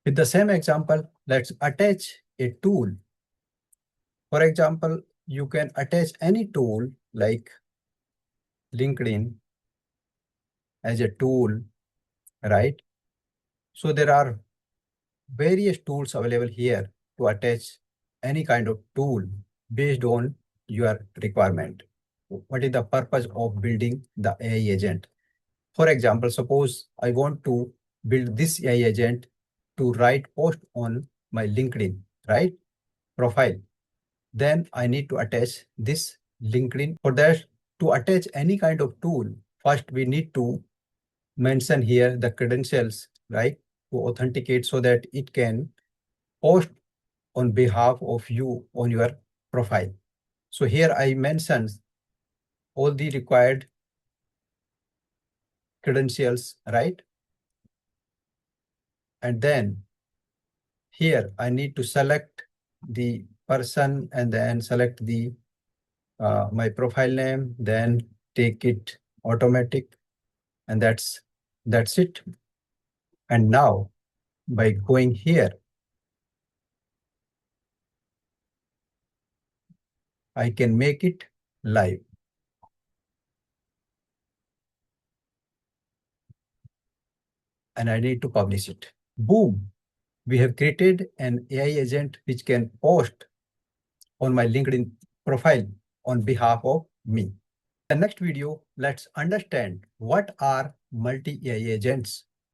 With the same example, let's attach a tool. For example, you can attach any tool like LinkedIn as a tool, right? So there are various tools available here to attach any kind of tool based on your requirement. What is the purpose of building the AI agent? For example, suppose I want to build this AI agent to write post on my LinkedIn, right? Profile. Then I need to attach this LinkedIn. For that, to attach any kind of tool, first we need to mention here the credentials, right? To authenticate so that it can post on behalf of you on your profile. So here I mentioned all the required credentials, right? And then here I need to select the person and then select the my profile name, then take it automatic, and that's it. And now by going here, I can make it live. And I need to publish it. Boom. We have created an AI agent which can post on my LinkedIn profile on behalf of me. In the next video, let's understand what are multi-AI agents.